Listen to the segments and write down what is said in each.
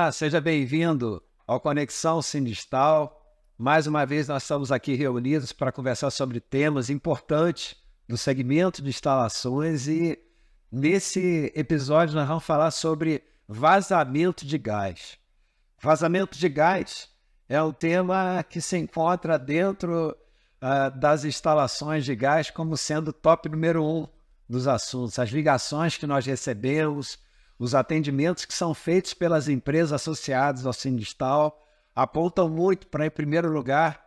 Olá, seja bem-vindo ao Conexão Sindistal. Mais uma vez nós estamos aqui reunidos para conversar sobre temas importantes do segmento de instalações e nesse episódio nós vamos falar sobre vazamento de gás. Vazamento de gás é um tema que se encontra dentro das instalações de gás como sendo o top número 1 dos assuntos. As ligações que nós recebemos, os atendimentos que são feitos pelas empresas associadas ao Sindistal apontam muito para, em primeiro lugar,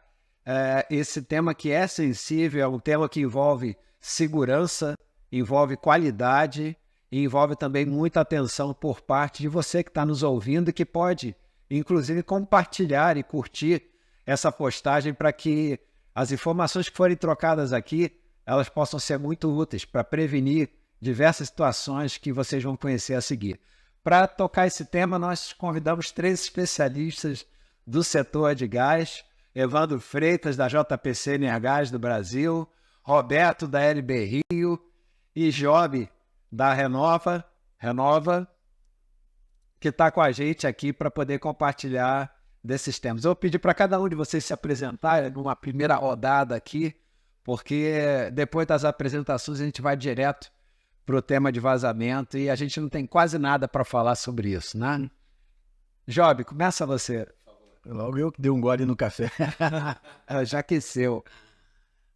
esse tema que é sensível, é um tema que envolve segurança, envolve qualidade e envolve também muita atenção por parte de você que está nos ouvindo e que pode, inclusive, compartilhar e curtir essa postagem para que as informações que forem trocadas aqui, elas possam ser muito úteis para prevenir diversas situações que vocês vão conhecer a seguir. Para tocar esse tema, nós convidamos 3 especialistas do setor de gás: Evandro Freitas, da JPC Energás do Brasil, Roberto, da LB Rio, e Job, da Renova, que está com a gente aqui para poder compartilhar desses temas. Eu vou pedir para cada um de vocês se apresentar numa primeira rodada aqui, porque depois das apresentações a gente vai direto para o tema de vazamento e a gente não tem quase nada para falar sobre isso, né? Job, começa você. Logo eu que dei um gole no café. Já aqueceu.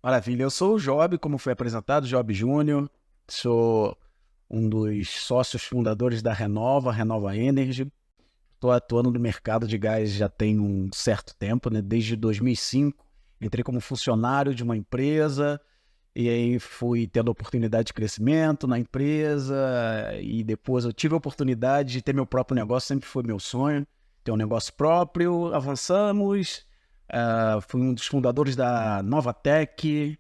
Maravilha, eu sou o Job, como foi apresentado, Job Júnior, sou um dos sócios fundadores da Renova Energy. Estou atuando no mercado de gás já tem um certo tempo, né? Desde 2005, entrei como funcionário de uma empresa e aí fui tendo oportunidade de crescimento na empresa e depois eu tive a oportunidade de ter meu próprio negócio, sempre foi meu sonho, ter um negócio próprio, avançamos, fui um dos fundadores da Novatec,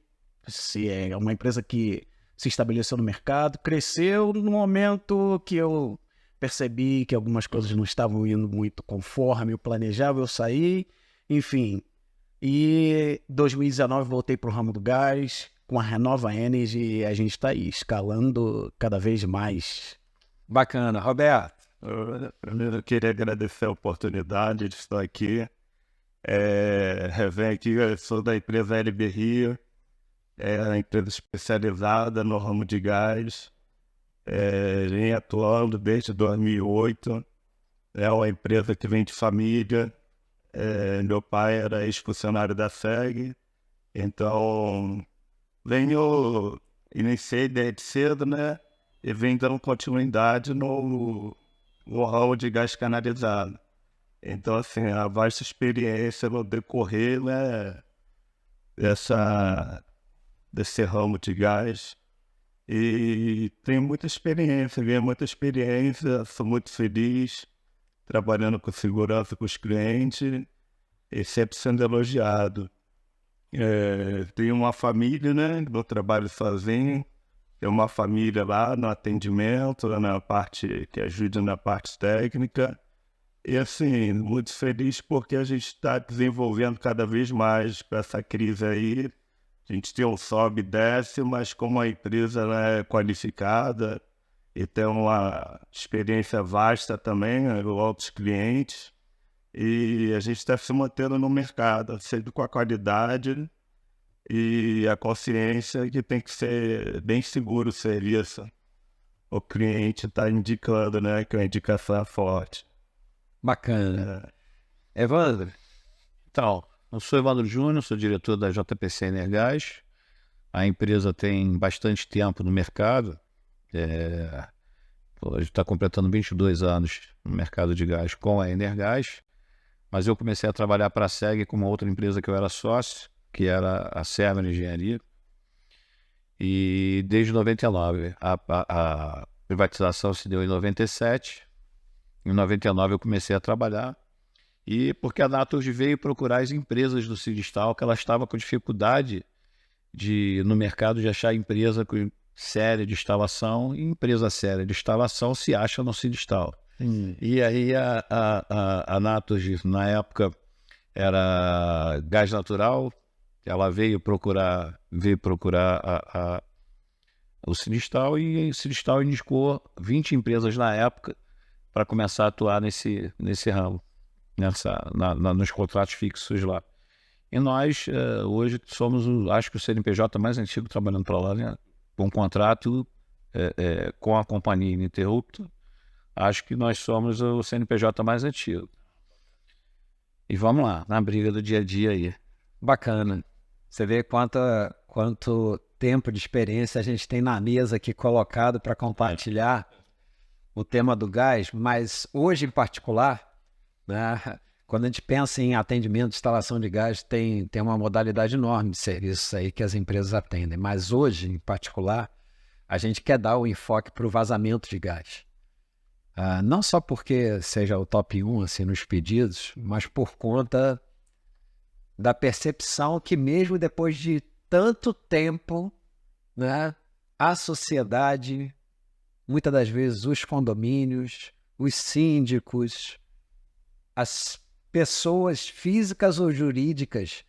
é uma empresa que se estabeleceu no mercado, cresceu no momento que eu percebi que algumas coisas não estavam indo muito conforme eu planejava, eu saí, enfim. E em 2019 voltei para o ramo do gás, com a Renova Energy, e a gente está aí, escalando cada vez mais. Bacana. Roberto? Primeiro eu queria agradecer a oportunidade de estar aqui. Vem aqui, eu sou da empresa LB Rio, é uma empresa especializada no ramo de gás. Vem atuando desde 2008, é uma empresa que vem de família. Meu pai era ex-funcionário da SEG, então iniciei desde cedo, né? E venho dando continuidade no ramo de gás canalizado. Então, assim, a vasta experiência no decorrer, né, desse ramo de gás. E tenho muita experiência, sou muito feliz trabalhando com segurança com os clientes e sempre sendo elogiado. Tenho uma família, né? Não trabalho sozinho. Tenho uma família lá no atendimento, na parte que ajuda na parte técnica. E assim, muito feliz porque a gente está desenvolvendo cada vez mais com essa crise aí. A gente tem um sobe e desce, mas como a empresa, né, é qualificada e tem uma experiência vasta também, né, com outros clientes, e a gente está se mantendo no mercado, sempre com a qualidade e a consciência que tem que ser bem seguro o serviço. O cliente está indicando, né, que a indicação é forte. Bacana. Evandro? Então, eu sou Evandro Júnior, sou diretor da JPC Energás. A empresa tem bastante tempo no mercado. A gente está completando 22 anos no mercado de gás com a Energás. Mas eu comecei a trabalhar para a SEG com uma outra empresa que eu era sócio, que era a Serra Engenharia. E desde 99, a privatização se deu em 97. Em 99 eu comecei a trabalhar. E porque a Naturgy veio procurar as empresas do Sindistal, que ela estava com dificuldade no mercado de achar empresa séria de instalação, e empresa séria de instalação se acha no Sindistal. E aí a Naturgy, na época, era gás natural, ela veio procurar o Sindistal, e o Sindistal indicou 20 empresas na época para começar a atuar nesse ramo, nos contratos fixos lá. E nós, hoje, somos, acho que o CNPJ mais antigo trabalhando para lá, né? Com contrato com a companhia ininterrupta. Acho que nós somos o CNPJ mais antigo. E vamos lá, na briga do dia a dia aí. Bacana. Você vê quanto tempo de experiência a gente tem na mesa aqui colocado para compartilhar o tema do gás, mas hoje em particular, né, quando a gente pensa em atendimento de instalação de gás, tem uma modalidade enorme de serviços aí que as empresas atendem, mas hoje em particular, a gente quer dar o enfoque para o vazamento de gás. Não só porque seja o top 1 assim, nos pedidos, mas por conta da percepção que mesmo depois de tanto tempo, né, a sociedade, muitas das vezes os condomínios, os síndicos, as pessoas físicas ou jurídicas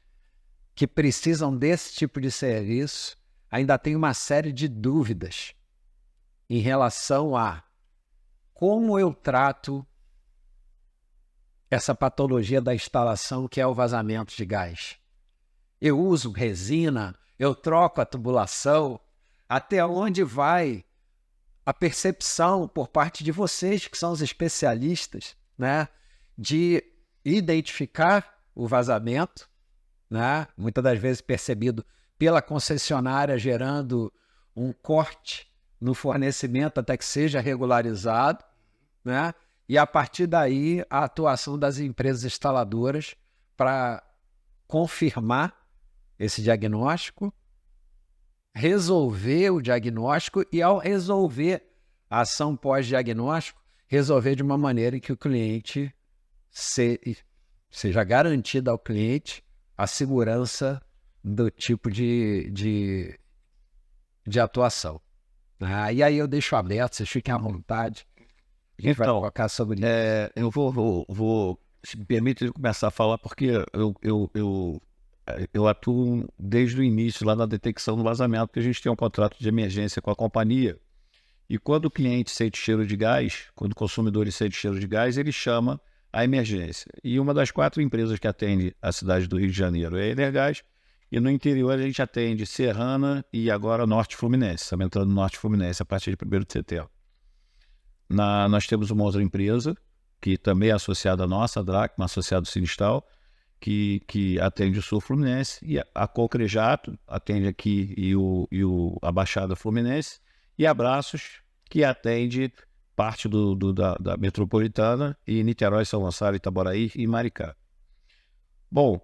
que precisam desse tipo de serviço ainda tem uma série de dúvidas em relação a como eu trato essa patologia da instalação que é o vazamento de gás. Eu uso resina, eu troco a tubulação, até onde vai a percepção por parte de vocês, que são os especialistas, né, de identificar o vazamento, né, muitas das vezes percebido pela concessionária, gerando um corte no fornecimento até que seja regularizado, né, e a partir daí a atuação das empresas instaladoras para confirmar esse diagnóstico, resolver o diagnóstico e, ao resolver a ação pós-diagnóstico, resolver de uma maneira em que o cliente seja garantida ao cliente a segurança do tipo de atuação. E aí eu deixo aberto, vocês fiquem à vontade. A gente vai colocar sobre isso. Eu vou, se me permite começar a falar, porque eu atuo desde o início lá na detecção do vazamento, porque a gente tem um contrato de emergência com a companhia, e quando o cliente sente cheiro de gás, quando o consumidor sente cheiro de gás, ele chama a emergência. E uma das 4 empresas que atende a cidade do Rio de Janeiro é a Energás, e no interior a gente atende Serrana e agora Norte Fluminense, estamos entrando no Norte Fluminense a partir de 1º de setembro. Nós temos uma outra empresa, que também é associada à nossa, a DRAC, uma associada Sinistal, que atende o Sul Fluminense, e a Concrejato atende aqui a Baixada Fluminense, e Abraços, que atende parte da metropolitana, e Niterói, São Gonçalo, Itaboraí e Maricá. Bom,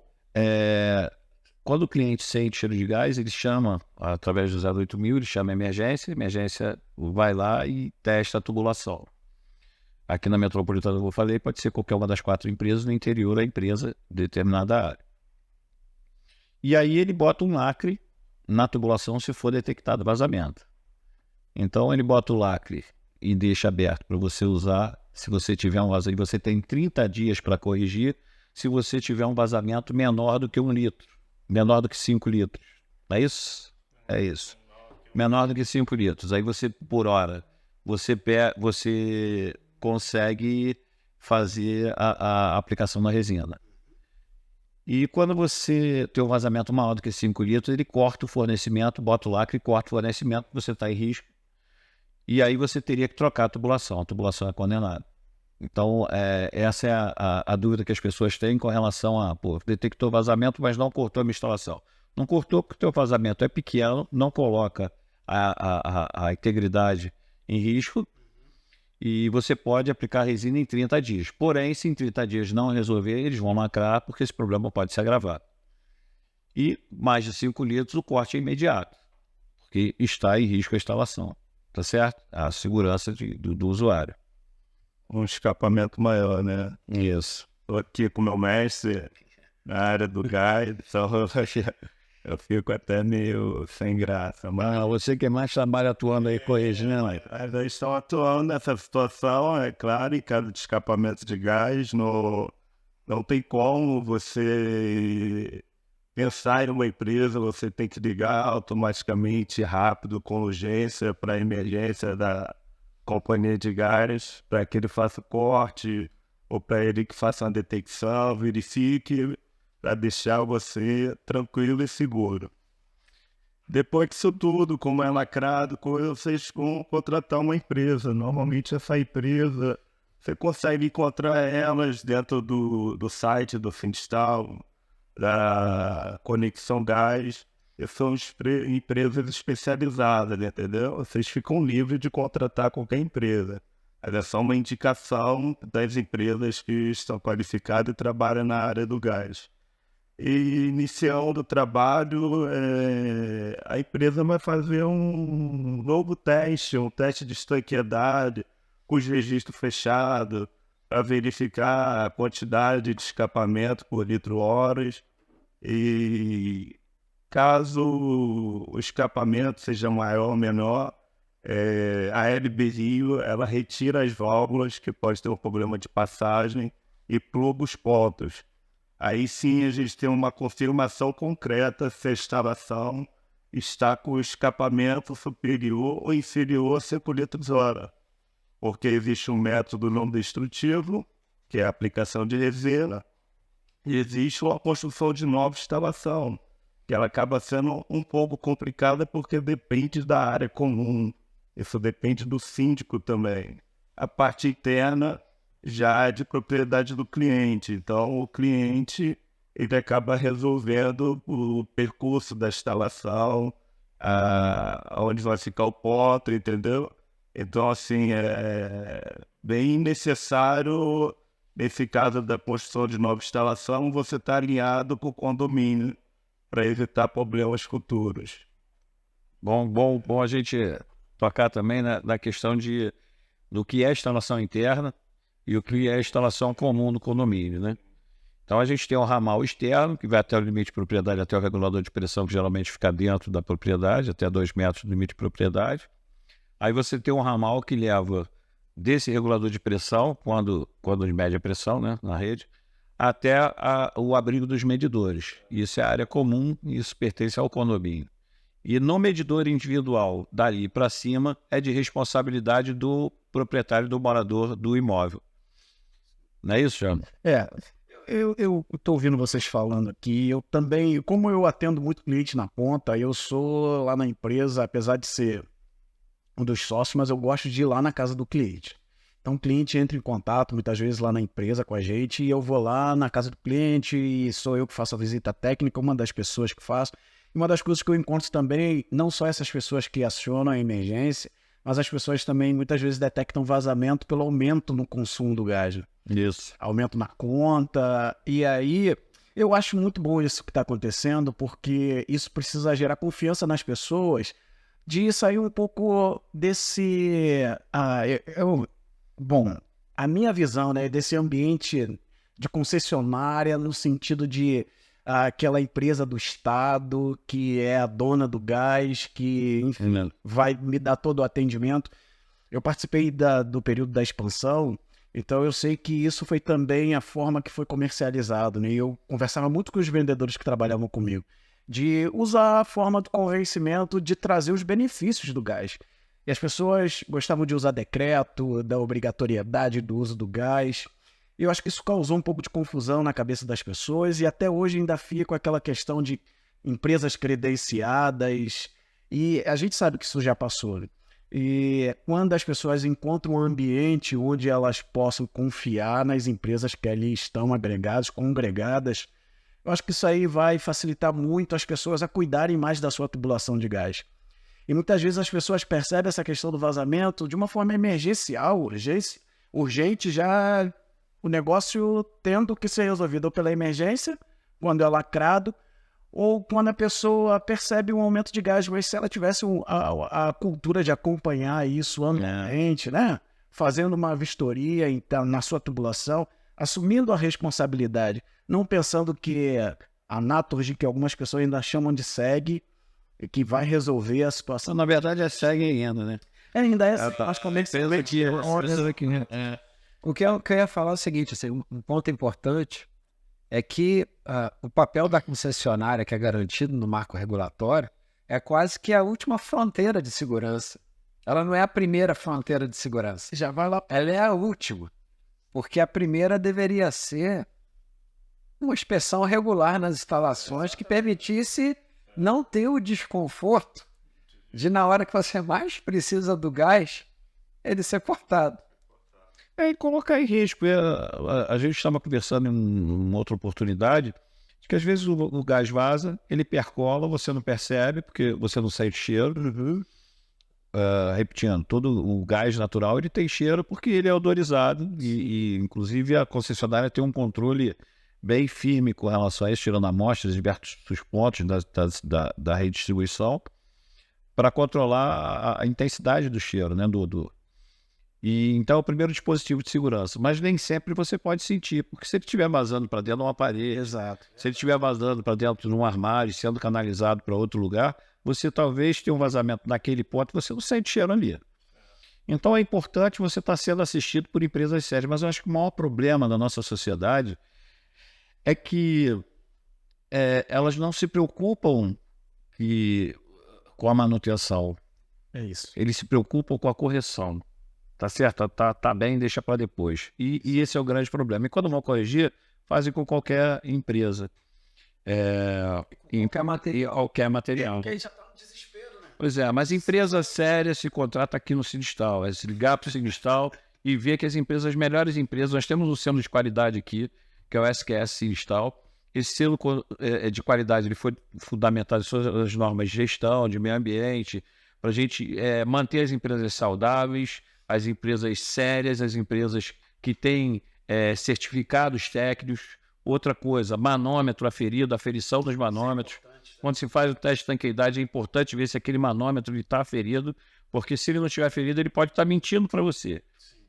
quando o cliente sente cheiro de gás, ele chama, através do 08000, ele chama a emergência vai lá e testa a tubulação. Aqui na metropolitana, como eu falei, pode ser qualquer uma das 4 empresas, no interior a empresa de determinada área. E aí ele bota um lacre na tubulação se for detectado vazamento. Então ele bota o lacre e deixa aberto para você usar. Se você tiver um vazamento, você tem 30 dias para corrigir se você tiver um vazamento menor do que 1 litro, menor do que 5 litros. É isso? É isso. Menor do que 5 litros. Aí você, por hora, você consegue fazer a aplicação da resina. E quando você tem um vazamento maior do que 5 litros, ele corta o fornecimento, bota o lacre e corta o fornecimento, você está em risco. E aí você teria que trocar a tubulação é condenada. Então, essa é a dúvida que as pessoas têm com relação a, detectou vazamento, mas não cortou a minha instalação. Não cortou porque o teu vazamento é pequeno, não coloca a integridade em risco, e você pode aplicar resina em 30 dias. Porém, se em 30 dias não resolver, eles vão lacrar, porque esse problema pode se agravar. E mais de 5 litros, o corte é imediato, porque está em risco a instalação, tá certo? A segurança do usuário. Um escapamento maior, né? Isso. Estou aqui com o meu mestre na área do gás, então eu fico até meio sem graça. Mas Você que mais trabalha atuando aí corrigindo, mas eles estão atuando nessa situação, é claro, em caso de escapamento de gás, não tem como você pensar em uma empresa, você tem que ligar automaticamente, rápido, com urgência, para a emergência companhia de gás para que ele faça o corte ou para ele que faça uma detecção, verifique, para deixar você tranquilo e seguro. Depois disso tudo, como é lacrado, vocês vão contratar uma empresa. Normalmente essa empresa, você consegue encontrar elas dentro do site do Finstal, da Conexão Gás. E são empresas especializadas, entendeu? Vocês ficam livres de contratar qualquer empresa. Mas é só uma indicação das empresas que estão qualificadas e trabalham na área do gás. E iniciando o trabalho, a empresa vai fazer um novo teste, um teste de estanqueidade, com os registros fechados, para verificar a quantidade de escapamento por litro-horas. E caso o escapamento seja maior ou menor, a LB Rio ela retira as válvulas, que pode ter um problema de passagem, e pluga os pontos. Aí sim a gente tem uma confirmação concreta se a instalação está com o escapamento superior ou inferior a 5 litros-hora. Porque existe um método não destrutivo, que é a aplicação de resina, e existe uma construção de nova instalação, que ela acaba sendo um pouco complicada porque depende da área comum. Isso depende do síndico também. A parte interna já é de propriedade do cliente. Então, o cliente ele acaba resolvendo o percurso da instalação, onde vai ficar o ponto, entendeu? Então, assim, é bem necessário, nesse caso da construção de nova instalação, você estar alinhado com o condomínio para evitar problemas futuros. Bom a gente tocar também na questão do que é instalação interna e o que é instalação comum no condomínio, né? Então a gente tem um ramal externo, que vai até o limite de propriedade, até o regulador de pressão, que geralmente fica dentro da propriedade, até 2 metros do limite de propriedade. Aí você tem um ramal que leva desse regulador de pressão, quando mede a pressão, né, na rede, até o abrigo dos medidores. Isso é área comum, isso pertence ao condomínio. E no medidor individual, dali para cima, é de responsabilidade do proprietário, do morador do imóvel. Não é isso, Jean? Eu estou ouvindo vocês falando aqui, eu também, como eu atendo muito cliente na ponta, eu sou lá na empresa, apesar de ser um dos sócios, mas eu gosto de ir lá na casa do cliente. Então o cliente entra em contato muitas vezes lá na empresa com a gente e eu vou lá na casa do cliente e sou eu que faço a visita técnica, uma das pessoas que faço. E uma das coisas que eu encontro também, não só essas pessoas que acionam a emergência, mas as pessoas também muitas vezes detectam vazamento pelo aumento no consumo do gás. Isso. Aumento na conta. E aí, eu acho muito bom isso que está acontecendo, porque isso precisa gerar confiança nas pessoas de sair um pouco desse... Bom, a minha visão, né, desse ambiente de concessionária no sentido de aquela empresa do Estado que é a dona do gás, que, enfim, vai me dar todo o atendimento. Eu participei do período da expansão, então eu sei que isso foi também a forma que foi comercializado, né? Eu conversava muito com os vendedores que trabalhavam comigo, de usar a forma do convencimento de trazer os benefícios do gás. E as pessoas gostavam de usar decreto, da obrigatoriedade do uso do gás. E eu acho que isso causou um pouco de confusão na cabeça das pessoas e até hoje ainda fica com aquela questão de empresas credenciadas. E a gente sabe que isso já passou, né? E quando as pessoas encontram um ambiente onde elas possam confiar nas empresas que ali estão agregadas, congregadas, eu acho que isso aí vai facilitar muito as pessoas a cuidarem mais da sua tubulação de gás. E muitas vezes as pessoas percebem essa questão do vazamento de uma forma emergencial, urgente, já o negócio tendo que ser resolvido ou pela emergência, quando é lacrado, ou quando a pessoa percebe um aumento de gás, mas se ela tivesse a cultura de acompanhar isso anualmente, né? Fazendo uma vistoria na sua tubulação, assumindo a responsabilidade, não pensando que a Naturgy, que algumas pessoas ainda chamam de SEG, que vai resolver a situação. Na verdade é SEG ainda, né? Ainda é, acho que O que eu ia falar é o seguinte, assim, um ponto importante é que o papel da concessionária, que é garantido no marco regulatório, é quase que a última fronteira de segurança. Ela não é a primeira fronteira de segurança. Já vai lá. Ela é a última. Porque a primeira deveria ser uma inspeção regular nas instalações que permitisse não ter o desconforto de, na hora que você mais precisa do gás, ele ser cortado. E colocar em risco. A gente estava conversando em uma outra oportunidade, de que às vezes o gás vaza, ele percola, você não percebe, porque você não sente cheiro. Repetindo, todo o gás natural ele tem cheiro porque ele é odorizado e inclusive a concessionária tem um controle bem firme com relação a isso, tirando amostras de diversos pontos da redistribuição para controlar a intensidade do cheiro, né, E então é o primeiro dispositivo de segurança, mas nem sempre você pode sentir, porque se ele estiver vazando para dentro de uma parede, Exato. se ele estiver vazando para dentro de um armário, sendo canalizado para outro lugar, você talvez tenha um vazamento naquele ponto e você não sente cheiro ali. Então é importante você estar sendo assistido por empresas sérias, mas eu acho que o maior problema da nossa sociedade é que elas não se preocupam com a manutenção, É isso. eles se preocupam com a correção. Tá certo? Tá bem, deixa para depois. E esse é o grande problema. E quando vão corrigir, fazem com qualquer empresa. Qualquer material. Porque aí já tá no desespero, né? Pois é, mas empresa séria se contrata aqui no Sinistal. É se ligar para o Sinistal e ver que as melhores empresas, nós temos um selo de qualidade aqui, que é o SQS Sinistal. Esse selo de qualidade ele foi fundamentado em suas normas de gestão, de meio ambiente, para a gente manter as empresas saudáveis, as empresas sérias, as empresas que têm certificados técnicos. Outra coisa, manômetro aferido, aferição dos manômetros. Quando se faz o teste de tanqueidade, é importante ver se aquele manômetro está aferido, porque se ele não estiver aferido, ele pode estar mentindo para você.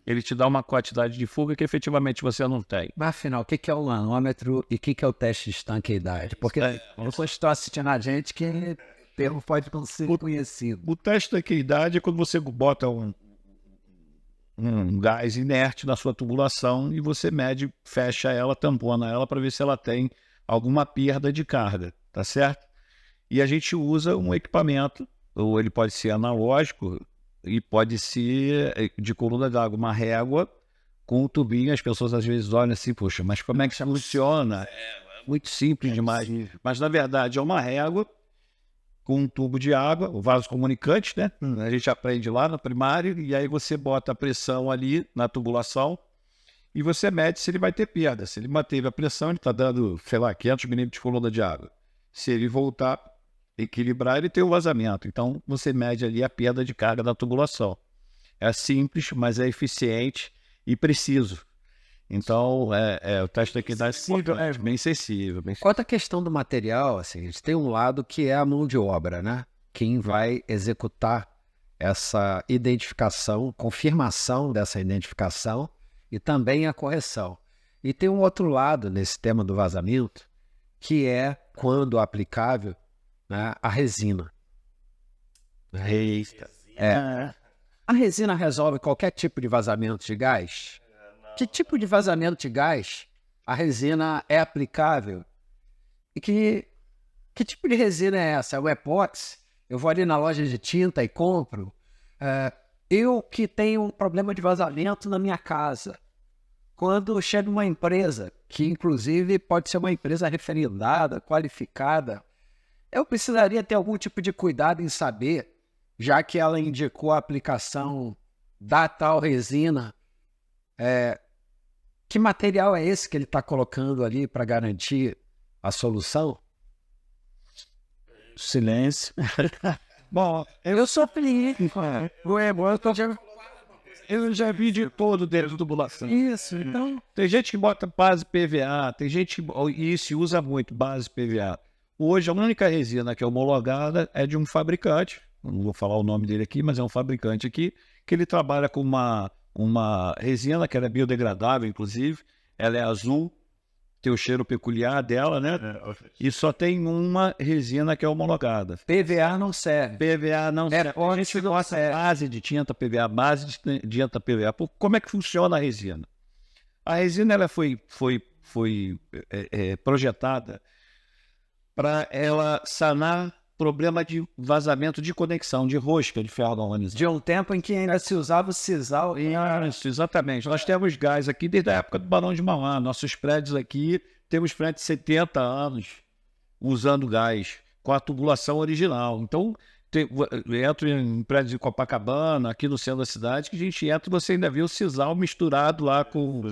Ele te dá uma quantidade de fuga que efetivamente você não tem. Mas afinal, o que é o manômetro e o que é o teste de estanqueidade? Porque vocês estão assistindo a gente que o termo pode não ser conhecido. O teste de tanqueidade é quando você bota um gás inerte na sua tubulação e você mede, fecha ela, tampona ela para ver se ela tem alguma perda de carga, tá certo? E a gente usa um equipamento, ou ele pode ser analógico e pode ser de coluna d'água, uma régua com um tubinho. As pessoas às vezes olham assim, poxa, mas como é que funciona? É muito simples demais. Mas na verdade é uma régua com um tubo de água, o vaso comunicante, né? A gente aprende lá no primário, e aí você bota a pressão ali na tubulação e você mede se ele vai ter perda. Se ele manteve a pressão, ele está dando, sei lá, 500 milímetros de coluna de água. Se ele voltar, equilibrar, ele tem o vazamento. Então, você mede ali a perda de carga da tubulação. É simples, mas é eficiente e preciso. Então, o teste aqui dá bem sensível. Quanto à questão do material, assim, a gente tem um lado que é a mão de obra, né? Quem vai executar essa identificação, confirmação dessa identificação e também a correção. E tem um outro lado nesse tema do vazamento, que é, quando aplicável, né, a resina. A resina resolve qualquer tipo de vazamento de gás? Que tipo de vazamento de gás a resina é aplicável? E que tipo de resina é essa? É o epóxi? Eu vou ali na loja de tinta e compro? Eu que tenho um problema de vazamento na minha casa, quando chega uma empresa, que inclusive pode ser uma empresa referendada, qualificada, eu precisaria ter algum tipo de cuidado em saber, já que ela indicou a aplicação da tal resina, que material é esse que ele está colocando ali para garantir a solução? Silêncio. Bom, eu sou cliente. Eu já vi de todo dentro da tubulação. Isso, então. Tem gente que bota base PVA, tem gente e se usa muito base PVA. Hoje a única resina que é homologada é de um fabricante, não vou falar o nome dele aqui, mas é um fabricante aqui, que ele trabalha com uma resina que ela é biodegradável, inclusive, ela é azul, tem o cheiro peculiar dela, né? E só tem uma resina que é homologada. PVA não serve. PVA não serve. A gente gosta base de tinta PVA, base de tinta PVA. Como é que funciona a resina? A resina ela foi projetada para ela sanar problema de vazamento de conexão, de rosca de ferro galvanizado. De um tempo em que ainda se usava o sisal. Isso, exatamente. Nós temos gás aqui desde a época do Barão de Mauá. Nossos prédios aqui, temos prédios de 70 anos usando gás, com a tubulação original. Então, entro em prédios de Copacabana, aqui no centro da cidade, que a gente entra e você ainda vê o sisal misturado lá com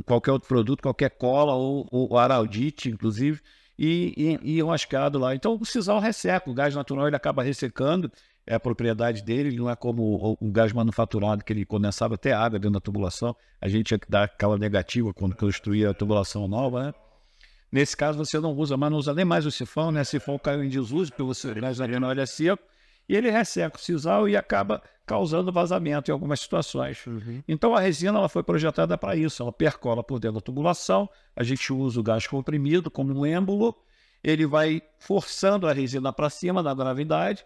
qualquer outro produto, qualquer cola, ou araldite, inclusive, e enroscado lá. Então, o sisal resseca, o gás natural ele acaba ressecando, é a propriedade dele, ele não é como o gás manufaturado, que ele condensava até água dentro da tubulação. A gente tinha que dar aquela negativa quando construía a tubulação nova, né? Nesse caso, você não usa, mas não usa nem mais o sifão, né? O sifão caiu em desuso, porque você gás natural é seco, e ele resseca o sisal e acaba causando vazamento em algumas situações. Então, a resina ela foi projetada para isso, ela percola por dentro da tubulação, a gente usa o gás comprimido como um êmbolo, ele vai forçando a resina para cima da gravidade,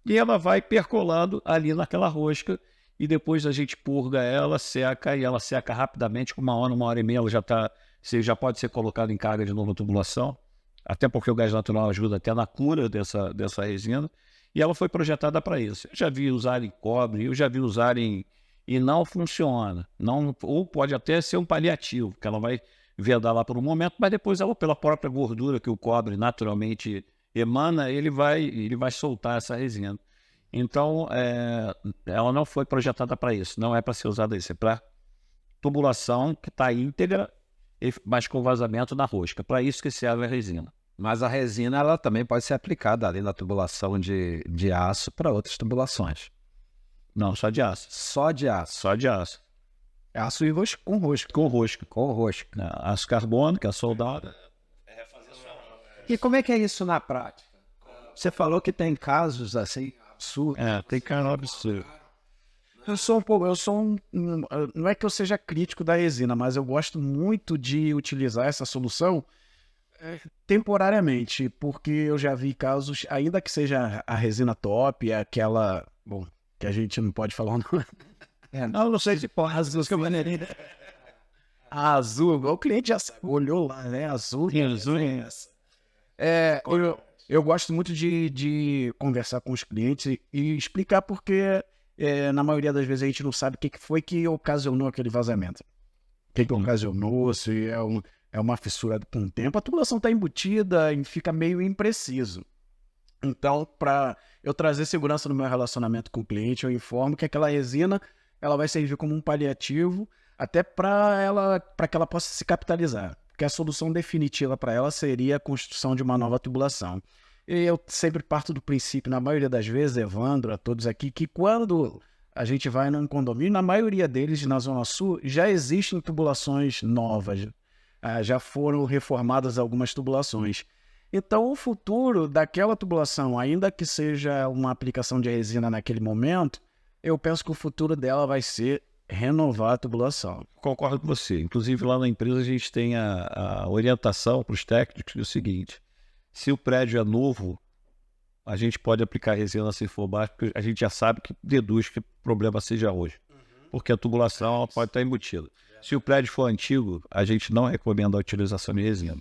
e ela vai percolando ali naquela rosca, e depois a gente purga ela, seca, e ela seca rapidamente, com 1 hora e meia, ela você já pode ser colocado em carga de novo na tubulação, até porque o gás natural ajuda até na cura dessa resina, e ela foi projetada para isso. Eu já vi usar em cobre, eu já vi usar e não funciona. Não, ou pode até ser um paliativo, que ela vai vedar lá por um momento, mas depois ela, pela própria gordura que o cobre naturalmente emana, ele vai soltar essa resina. Então, ela não foi projetada para isso, não é para ser usada isso, é para tubulação que está íntegra, mas com vazamento na rosca. Para isso que serve a resina. Mas a resina ela também pode ser aplicada além da tubulação de aço para outras tubulações. Não, só de aço. Só de aço. Só de aço. Aço e rosca com rosca. Com rosca. Com rosca. Aço carbono, que é soldado. E como é que é isso na prática? Você falou que tem casos assim absurdos. Tem caso absurdo. Não é que eu seja crítico da resina, mas eu gosto muito de utilizar essa solução temporariamente, porque eu já vi casos, ainda que seja a resina top, aquela, bom, que a gente não pode falar o nome. Não sei se pode. A azul, o cliente já sabe, olhou lá, né? Azul. Eu gosto muito de conversar com os clientes e explicar porque na maioria das vezes a gente não sabe o que foi que ocasionou aquele vazamento. O que ocasionou, se é uma fissura com o tempo. A tubulação está embutida e fica meio impreciso. Então, para eu trazer segurança no meu relacionamento com o cliente, eu informo que aquela resina ela vai servir como um paliativo até para que ela possa se capitalizar. Porque a solução definitiva para ela seria a construção de uma nova tubulação. E eu sempre parto do princípio, na maioria das vezes, Evandro, a todos aqui, que quando a gente vai num condomínio, na maioria deles, na Zona Sul, já existem tubulações novas. Já foram reformadas algumas tubulações. Então, o futuro daquela tubulação, ainda que seja uma aplicação de resina naquele momento, eu penso que o futuro dela vai ser renovar a tubulação. Concordo com você. Inclusive, lá na empresa, a gente tem a orientação para os técnicos, que é o seguinte: se o prédio é novo, a gente pode aplicar resina se for baixo, porque a gente já sabe que deduz que o problema seja hoje. Porque a tubulação ela pode estar embutida. Se o prédio for antigo, a gente não recomenda a utilização de resina.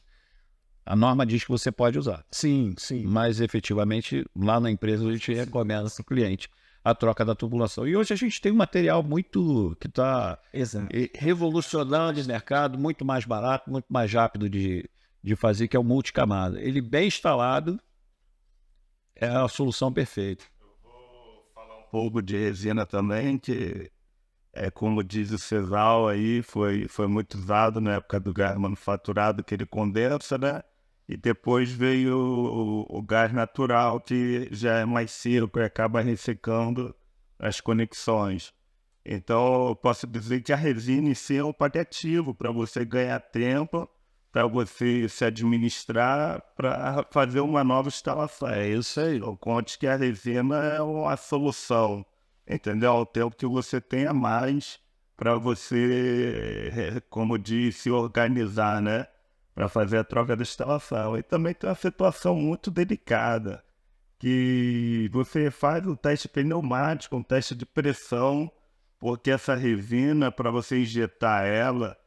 A norma diz que você pode usar. Sim. Mas, efetivamente, lá na empresa, a gente recomenda para o cliente a troca da tubulação. E hoje a gente tem um material muito que está revolucionando o mercado, muito mais barato, muito mais rápido de fazer, que é o multicamada. Ele bem instalado é a solução perfeita. Eu vou falar um pouco de resina também, que como diz o Cesal aí, foi muito usado na época do gás manufaturado, que ele condensa, né? E depois veio o gás natural, que já é mais seco e acaba ressecando as conexões. Então, eu posso dizer que a resina em si é um paliativo para você ganhar tempo, para você se administrar, para fazer uma nova instalação. É isso aí. Eu conto que a resina é uma solução, entendeu? O tempo que você tenha mais para você, como disse, organizar, né? Para fazer a troca da instalação. E também tem uma situação muito delicada, que você faz um teste pneumático, um teste de pressão, porque essa resina, para você injetar ela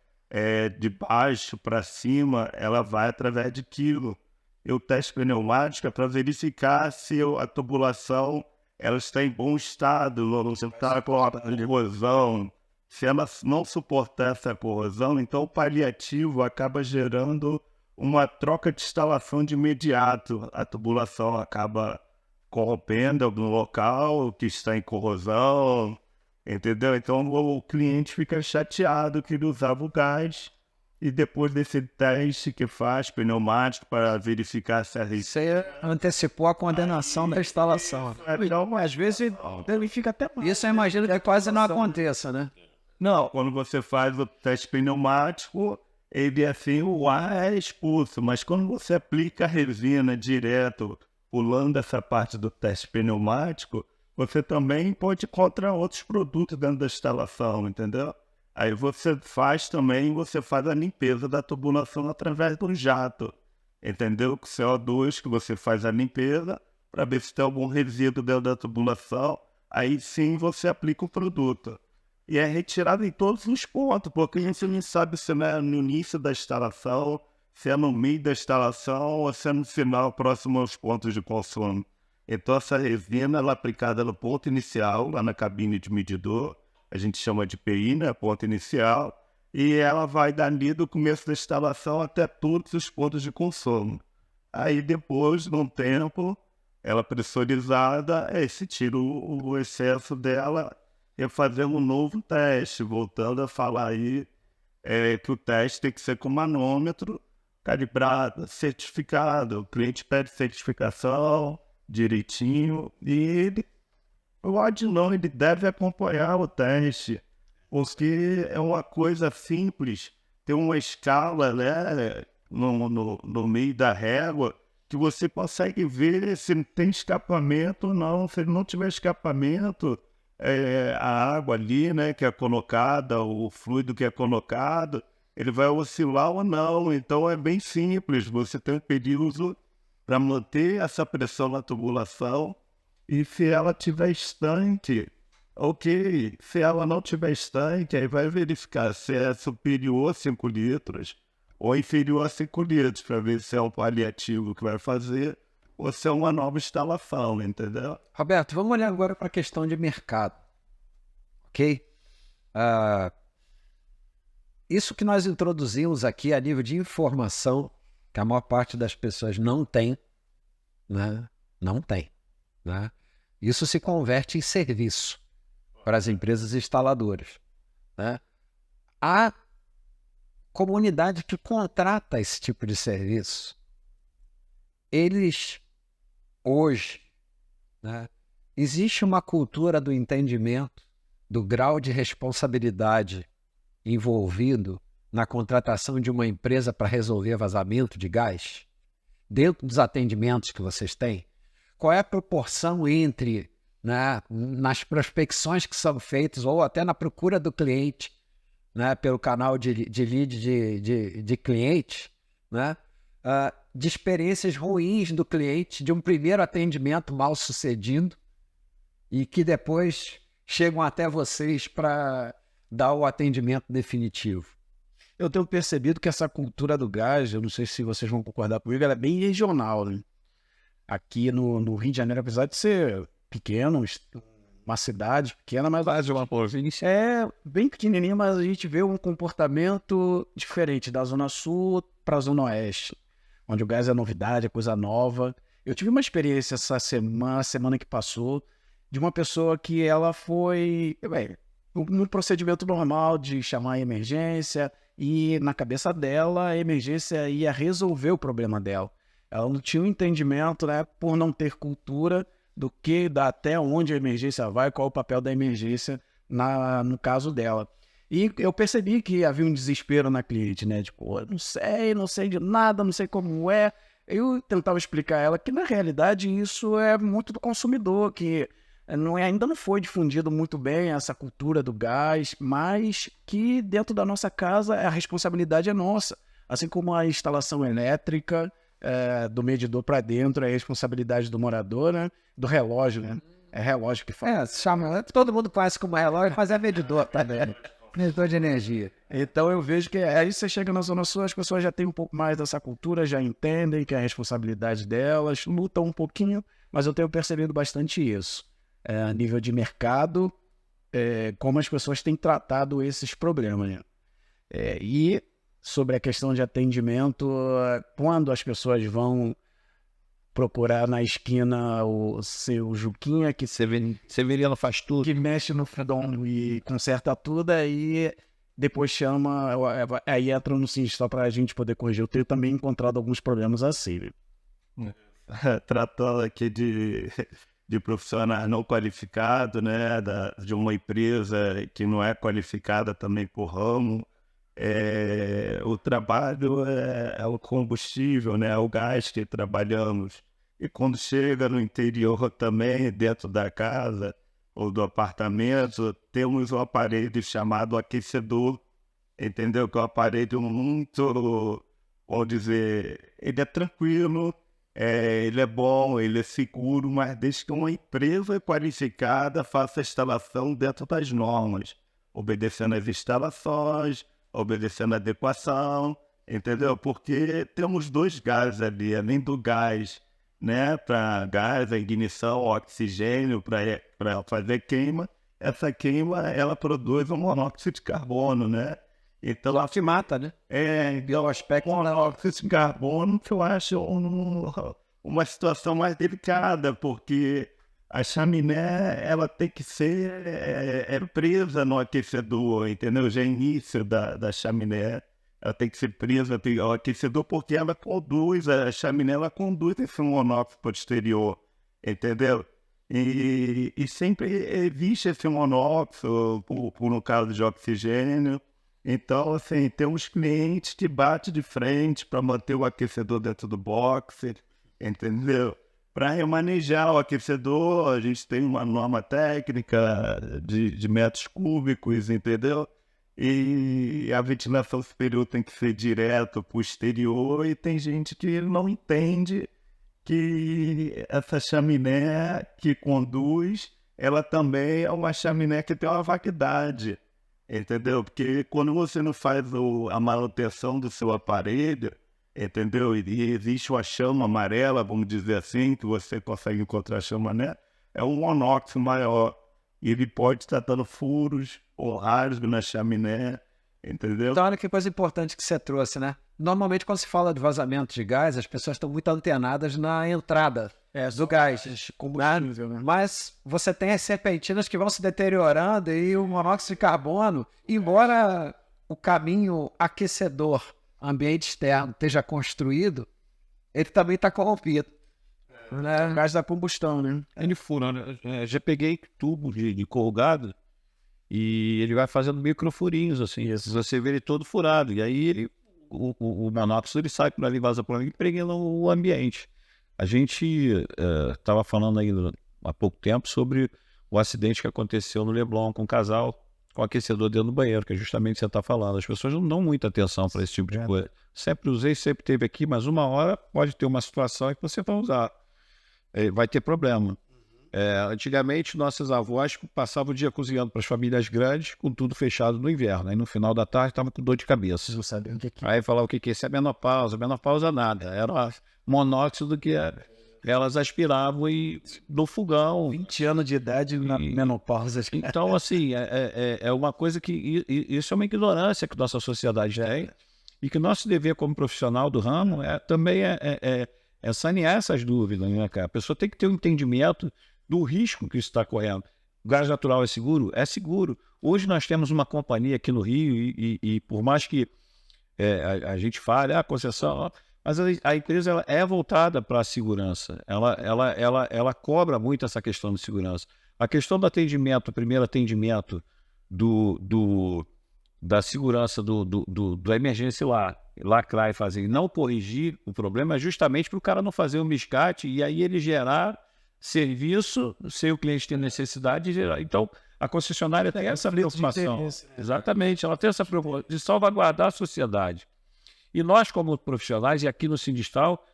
de baixo para cima, ela vai através de quilo. E o teste pneumático é para verificar se a tubulação ela está em bom estado, não está com a corrosão. Se ela não suportar essa corrosão, então o paliativo acaba gerando uma troca de instalação de imediato. A tubulação acaba corrompendo algum local que está em corrosão, entendeu? Então o cliente fica chateado que ele usava o gás e depois desse teste que faz pneumático para verificar se a Você antecipou a condenação da instalação. Então, às vezes, ele fica até mal. Isso eu imagino que quase não aconteça, né? Não, quando você faz o teste pneumático, ele assim, o ar é expulso, mas quando você aplica a resina direto, pulando essa parte do teste pneumático, você também pode encontrar outros produtos dentro da instalação, entendeu? Aí você faz a limpeza da tubulação através do jato, entendeu? Com CO2 que você faz a limpeza para ver se tem algum resíduo dentro da tubulação, aí sim você aplica o produto. E é retirado em todos os pontos, porque você não sabe se é no início da instalação, se é no meio da instalação ou se é no final, próximo aos pontos de consumo. Então essa resina ela é aplicada no ponto inicial, lá na cabine de medidor, a gente chama de PI, né, ponto inicial, e ela vai dali do começo da instalação até todos os pontos de consumo. Aí depois, de um tempo, ela pressurizada, se tira o excesso dela e fazer um novo teste, voltando a falar aí que o teste tem que ser com manômetro, calibrado, certificado. O cliente pede certificação direitinho e ele ele deve acompanhar o teste, porque é uma coisa simples, tem uma escala, né, no meio da régua, que você consegue ver se tem escapamento ou não. Se não tiver escapamento, a água ali, né, que é colocada, o fluido que é colocado, ele vai oscilar ou não. Então é bem simples, você tem um período para manter essa pressão na tubulação, e se ela tiver estanque, ok. Se ela não tiver estanque, aí vai verificar se é superior a 5 litros ou inferior a 5 litros, para ver se é um paliativo que vai fazer ou se é uma nova instalação, entendeu? Roberto, vamos olhar agora para a questão de mercado, ok? Isso que nós introduzimos aqui a nível de informação, que a maior parte das pessoas não tem, né? Não tem, né? Isso se converte em serviço para as empresas instaladoras, né? A comunidade que contrata esse tipo de serviço, eles hoje, né, existe uma cultura do entendimento do grau de responsabilidade envolvido na contratação de uma empresa para resolver vazamento de gás? Dentro dos atendimentos que vocês têm, qual é a proporção entre, né, nas prospecções que são feitas ou até na procura do cliente, né, pelo canal de lead de cliente, né, de experiências ruins do cliente, de um primeiro atendimento mal sucedido e que depois chegam até vocês para dar o atendimento definitivo? Eu tenho percebido que essa cultura do gás, eu não sei se vocês vão concordar comigo, ela é bem regional, né? Aqui no Rio de Janeiro, apesar de ser pequeno, uma cidade pequena, mas uma província é bem pequenininha, mas a gente vê um comportamento diferente da Zona Sul para a Zona Oeste, onde o gás é novidade, é coisa nova. Eu tive uma experiência essa semana que passou, de uma pessoa que ela foi no procedimento normal de chamar a emergência, e na cabeça dela a emergência ia resolver o problema dela. Ela não tinha um entendimento, né, por não ter cultura do que, até onde a emergência vai, qual o papel da emergência no caso dela. E eu percebi que havia um desespero na cliente, né? Tipo, não sei de nada, não sei como é. Eu tentava explicar a ela que, na realidade, isso é muito do consumidor, que ainda não foi difundido muito bem essa cultura do gás, mas que dentro da nossa casa a responsabilidade é nossa. Assim como a instalação elétrica, do medidor para dentro é a responsabilidade do morador, né? Do relógio, né? É relógio que faz. Chama, todo mundo conhece como relógio, mas é medidor também. fornecedor de energia. Então eu vejo que aí você chega na Zona Sul, as pessoas já têm um pouco mais dessa cultura, já entendem que é a responsabilidade delas, lutam um pouquinho, mas eu tenho percebido bastante isso. A nível de mercado, como as pessoas têm tratado esses problemas, né? E sobre a questão de atendimento, quando as pessoas vão procurar na esquina o seu Juquinha, que Severino faz tudo. que mexe no fedon e conserta tudo, aí depois chama, aí entra no Sindistal para a gente poder corrigir. Eu tenho também encontrado alguns problemas assim, né? Tratando aqui de profissionais não qualificados, né, de uma empresa que não é qualificada também por ramo. O trabalho é o combustível, né, é o gás que trabalhamos. E quando chega no interior também, dentro da casa ou do apartamento, temos um aparelho chamado aquecedor, entendeu? Que é um aparelho muito, vamos dizer, ele é tranquilo, ele é bom, ele é seguro, mas desde que uma empresa qualificada faça a instalação dentro das normas, obedecendo as instalações, obedecendo a adequação, entendeu? Porque temos dois gases ali, além do gás, né, para gás, a ignição, oxigênio para fazer queima. Essa queima, ela produz um monóxido de carbono, né? Então, Que mata, né? o aspecto monóxido de carbono que eu acho uma situação mais delicada, porque a chaminé, ela tem que ser presa no aquecedor, entendeu? Já é início da chaminé, ela tem que ser presa ao aquecedor porque ela conduz, a chaminé, ela conduz esse monóxido para o exterior, entendeu? E sempre existe esse monóxido, no caso de oxigênio. Então, assim, tem uns clientes que batem de frente para manter o aquecedor dentro do box, entendeu? Para remanejar o aquecedor, a gente tem uma norma técnica de metros cúbicos, entendeu? E a ventilação superior tem que ser direto para o exterior, e tem gente que não entende que essa chaminé que conduz, ela também é uma chaminé que tem uma vaquidade, entendeu? Porque quando você não faz a manutenção do seu aparelho, entendeu? E existe uma chama amarela, vamos dizer assim, que você consegue encontrar a chama, né? É um monóxido maior. E ele pode estar dando furos ou rasgos na chaminé, entendeu? Então, olha que coisa importante que você trouxe, né? Normalmente, quando se fala de vazamento de gás, as pessoas estão muito antenadas na entrada do gás. Combustível, né? Mas você tem as serpentinas que vão se deteriorando e o monóxido de carbono, embora o caminho aquecedor, ambiente externo, esteja construído, ele também está corrompido. Né? O gás da combustão, né? Ele fura, né? Já peguei tubo de corrugado e ele vai fazendo microfurinhos, assim. Você vê ele todo furado. E aí o monóxido ele sai por ali, vaza por ali, impregna o ambiente. A gente estava falando aí há pouco tempo sobre o acidente que aconteceu no Leblon com um casal com aquecedor dentro do banheiro, que é justamente o que você está falando. As pessoas não dão muita atenção para esse tipo de coisa. Sempre usei, sempre teve aqui, mas uma hora pode ter uma situação em que você vai usar. Vai ter problema. Antigamente, nossos avós passavam o dia cozinhando para as famílias grandes, com tudo fechado no inverno. Aí no final da tarde estavam com dor de cabeça. Não sabia o que Aí falava o que é isso? É menopausa. Menopausa nada. Era monóxido que elas aspiravam no fogão. 20 anos de idade na menopausa. Então, assim, é uma coisa que... Isso é uma ignorância que nossa sociedade tem. E que nosso dever como profissional do ramo também é sanear essas dúvidas, né, cara? A pessoa tem que ter um entendimento do risco que isso está correndo. O gás natural é seguro? É seguro. Hoje nós temos uma companhia aqui no Rio e por mais que a gente fale, a concessão, mas a empresa ela é voltada para a segurança. Ela cobra muito essa questão de segurança. A questão do atendimento, o primeiro atendimento da segurança da emergência lacrar e fazer e não corrigir o problema é justamente para o cara não fazer um biscate e aí ele gerar serviço sem o cliente ter necessidade de gerar. Então, a concessionária tem essa preocupação. Exatamente, ela tem essa preocupação de salvaguardar a sociedade. E nós, como profissionais, e aqui no Sindistal,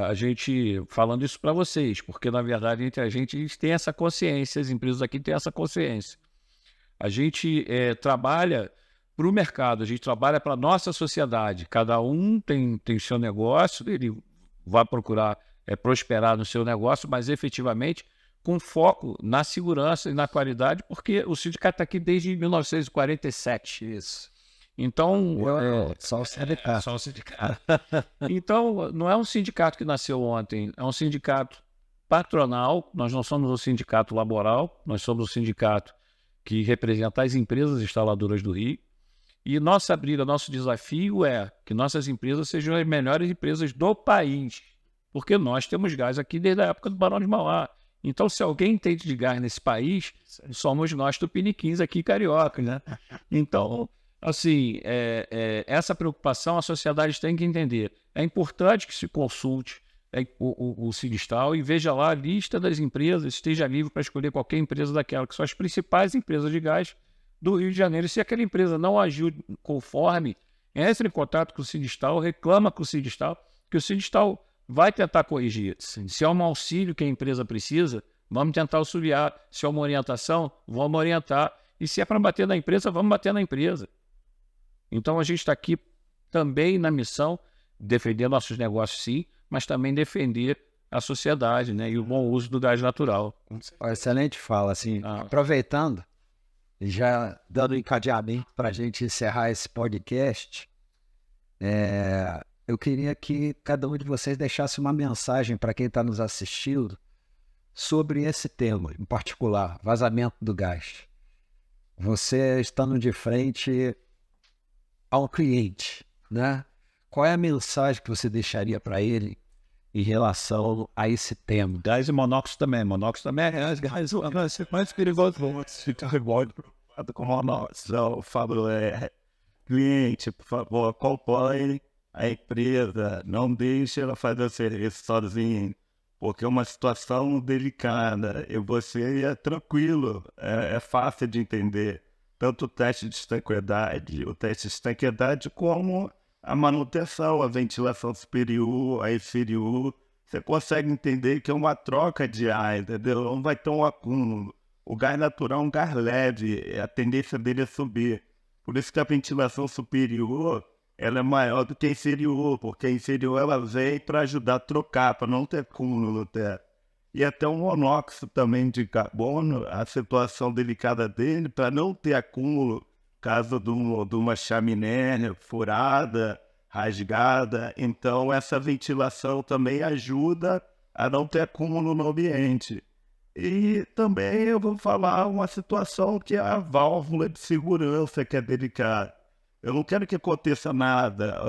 a gente falando isso para vocês, porque, na verdade, entre a gente tem essa consciência, as empresas aqui têm essa consciência. A gente trabalha para o mercado, a gente trabalha para a nossa sociedade. Cada um tem o seu negócio, ele vai procurar prosperar no seu negócio, mas efetivamente com foco na segurança e na qualidade, porque o sindicato está aqui desde 1947. Isso. Então, Só o sindicato. só o sindicato. Então, não é um sindicato que nasceu ontem, é um sindicato patronal. Nós não somos um sindicato laboral, nós somos um sindicato que representa as empresas instaladoras do Rio. E nosso desafio é que nossas empresas sejam as melhores empresas do país, porque nós temos gás aqui desde a época do Barão de Mauá. Então, se alguém entende de gás nesse país, somos nós tupiniquins aqui, cariocas, né? Então, assim, essa preocupação a sociedade tem que entender. É importante que se consulte o Sinistal e veja lá a lista das empresas, esteja livre para escolher qualquer empresa daquela, que são as principais empresas de gás do Rio de Janeiro. E se aquela empresa não agiu conforme, entre em contato com o Sinistal, reclama com o Sinistal, que o Sinistal vai tentar corrigir. Sim. Se é um auxílio que a empresa precisa, vamos tentar auxiliar. Se é uma orientação, vamos orientar. E se é para bater na empresa, vamos bater na empresa. Então a gente está aqui também na missão de defender nossos negócios, sim, mas também defender a sociedade, né, e o bom uso do gás natural. Excelente fala, assim, aproveitando e já dando encadeamento para a gente encerrar esse podcast, eu queria que cada um de vocês deixasse uma mensagem para quem está nos assistindo sobre esse tema, em particular, vazamento do gás. Você estando de frente a um cliente, né? Qual é a mensagem que você deixaria para ele em relação a esse tema? Gás e monóxido também. Monóxido também é gás mais perigoso. Vamos ficar igual preocupado com monóxido. Eu falo, cliente, por favor, acompanhe a empresa, não deixe ela fazer o serviço sozinha, porque é uma situação delicada e você é tranquilo, é fácil de entender. Tanto o teste de estanqueidade como a manutenção, a ventilação superior, a inferior. Você consegue entender que é uma troca de ar, entendeu? Não vai ter um acúmulo. O gás natural é um gás leve, a tendência dele é subir. Por isso que a ventilação superior ela é maior do que a inferior, porque a inferior ela vem para ajudar a trocar, para não ter acúmulo no teto. E até o monóxido também de carbono, a situação delicada dele, para não ter acúmulo, caso de uma chaminé furada, rasgada. Então, essa ventilação também ajuda a não ter acúmulo no ambiente. E também eu vou falar uma situação que é a válvula de segurança, que é delicada. Eu não quero que aconteça nada.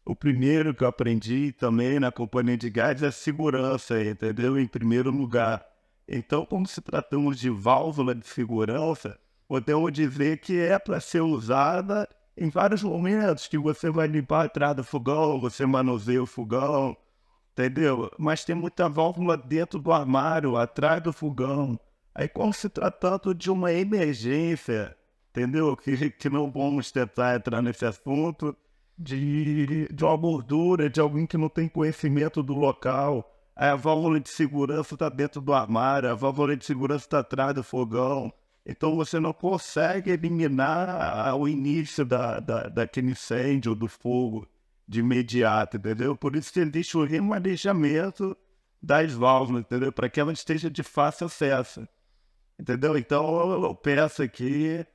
O primeiro que eu aprendi também na companhia de gás é segurança, entendeu? Em primeiro lugar. Então, como se tratamos de válvula de segurança, podemos dizer que é para ser usada em vários momentos, que você vai limpar atrás do fogão, você manuseia o fogão, entendeu? Mas tem muita válvula dentro do armário, atrás do fogão. Aí, como se tratando de uma emergência, entendeu? Que não vamos tentar entrar nesse assunto, de uma gordura, de alguém que não tem conhecimento do local. Aí a válvula de segurança está dentro do armário, a válvula de segurança está atrás do fogão. Então você não consegue eliminar o início daquele incêndio, do fogo, de imediato, entendeu? Por isso que existe o remanejamento das válvulas, entendeu? Para que ela esteja de fácil acesso, entendeu? Então eu peço aqui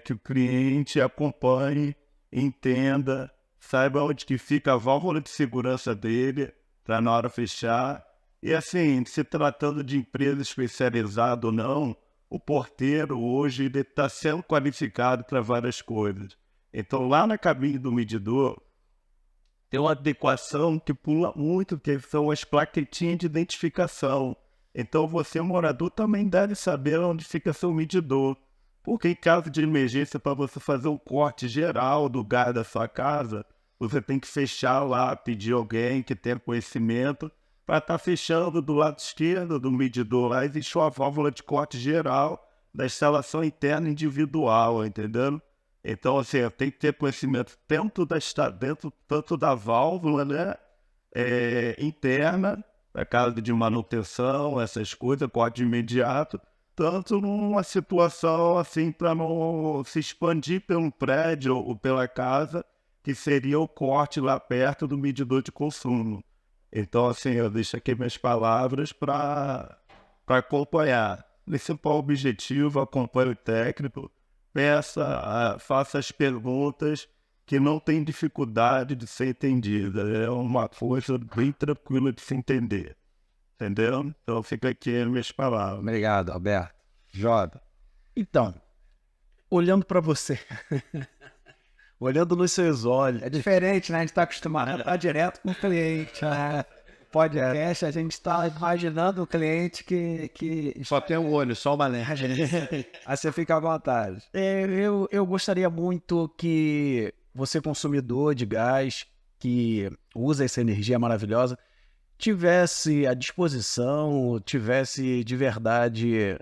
que o cliente acompanhe, entenda, saiba onde que fica a válvula de segurança dele, para na hora fechar. E assim, se tratando de empresa especializada ou não, o porteiro hoje está sendo qualificado para várias coisas. Então lá na cabine do medidor tem uma adequação que pula muito, que são as plaquetinhas de identificação. Então você, morador, também deve saber onde fica seu medidor. Porque em caso de emergência, para você fazer um corte geral do gás da sua casa, você tem que fechar lá, pedir alguém que tenha conhecimento, para estar fechando do lado esquerdo do medidor. Lá existe uma válvula de corte geral da instalação interna individual, entendeu? Então, assim, tem que ter conhecimento tanto da válvula, né, interna, a casa de manutenção, essas coisas, corte imediato, tanto numa situação assim para não se expandir pelo prédio ou pela casa, que seria o corte lá perto do medidor de consumo. Então, assim, eu deixo aqui minhas palavras para acompanhar. Principal objetivo, acompanhe o técnico, faça as perguntas que não tem dificuldade de ser entendida. É uma coisa bem tranquila de se entender. Entendeu? Então fica aqui as minhas palavras. Obrigado, Alberto. Job. Então, olhando para você, olhando nos seus olhos, É diferente, né? A gente está acostumado a estar direto com o cliente, né? Podcast, a gente está imaginando o cliente que... Só tem um olho, só uma lente. Aí você fica à vontade. eu gostaria muito que você, consumidor de gás, que usa essa energia maravilhosa, tivesse à disposição, tivesse de verdade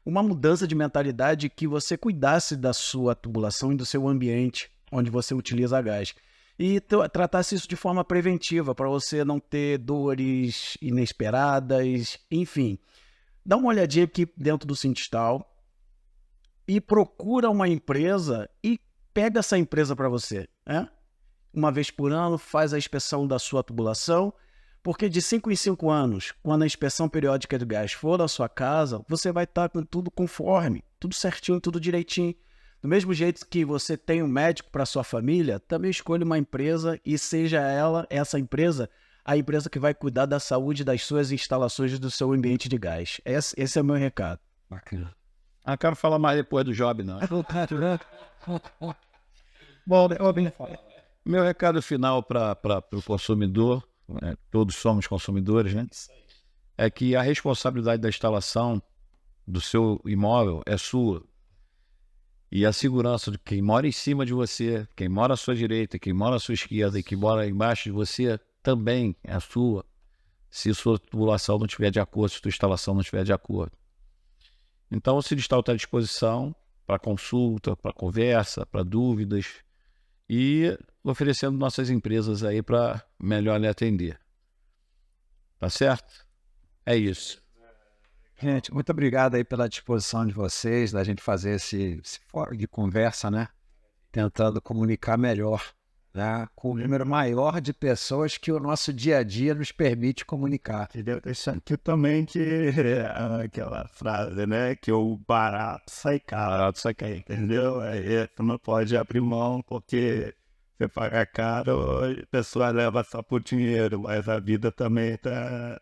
uma mudança de mentalidade, que você cuidasse da sua tubulação e do seu ambiente onde você utiliza gás. E tratasse isso de forma preventiva, para você não ter dores inesperadas, enfim. Dá uma olhadinha aqui dentro do Sindistal e procura uma empresa e pega essa empresa para você, né? Uma vez por ano, faz a inspeção da sua tubulação, porque de 5 em 5 anos, quando a inspeção periódica de gás for na sua casa, você vai estar com tudo conforme, tudo certinho, tudo direitinho. Do mesmo jeito que você tem um médico para sua família, também escolha uma empresa e seja ela, essa empresa, a empresa que vai cuidar da saúde das suas instalações, do seu ambiente de gás. Esse é o meu recado. Bacana. Não quero falar mais depois do Job, não. Bom, meu recado final para o consumidor, né, todos somos consumidores, né? É que a responsabilidade da instalação do seu imóvel é sua. E a segurança de quem mora em cima de você, quem mora à sua direita, quem mora à sua esquerda e quem mora embaixo de você, também é sua, se sua tubulação não estiver de acordo, se sua instalação não estiver de acordo. Então, o Sindistal está à disposição para consulta, para conversa, para dúvidas, e oferecendo nossas empresas aí para melhor lhe atender. Tá certo? É isso. Gente, muito obrigado aí pela disposição de vocês, da gente fazer esse fórum de conversa, né? Tentando comunicar melhor, né? Com o número maior de pessoas que o nosso dia a dia nos permite comunicar. Entendeu? Deixando aqui também que aquela frase, né? Que o barato sai caro. Barato sai caro. Entendeu? Aí tu não pode abrir mão, porque você paga caro, a pessoa leva só por dinheiro, mas a vida também tá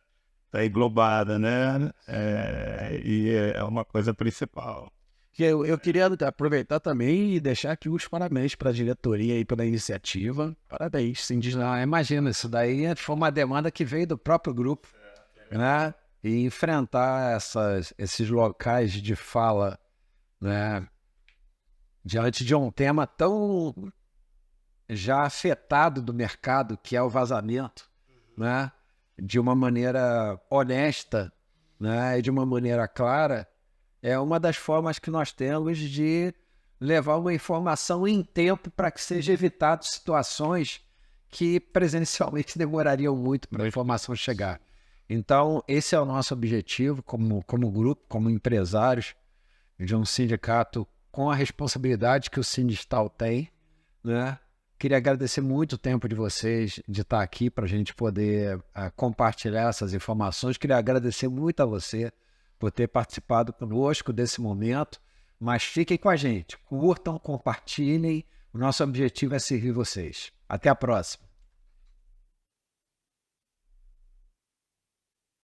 englobada, né? E é uma coisa principal. Eu queria aproveitar também e deixar aqui os parabéns para a diretoria aí pela iniciativa. Parabéns, Sindistal. Imagina, isso daí foi uma demanda que veio do próprio grupo, né? E enfrentar esses locais de fala, né? Diante de um tema tão já afetado do mercado, que é o vazamento, né? De uma maneira honesta, né? E de uma maneira clara, é uma das formas que nós temos de levar uma informação em tempo para que seja evitado situações que presencialmente demorariam muito para a informação chegar. Então, esse é o nosso objetivo como grupo, como empresários de um sindicato com a responsabilidade que o Sindistal tem, né? Queria agradecer muito o tempo de vocês de estar aqui para a gente poder compartilhar essas informações. Queria agradecer muito a você por ter participado conosco desse momento, mas fiquem com a gente, curtam, compartilhem, o nosso objetivo é servir vocês. Até a próxima.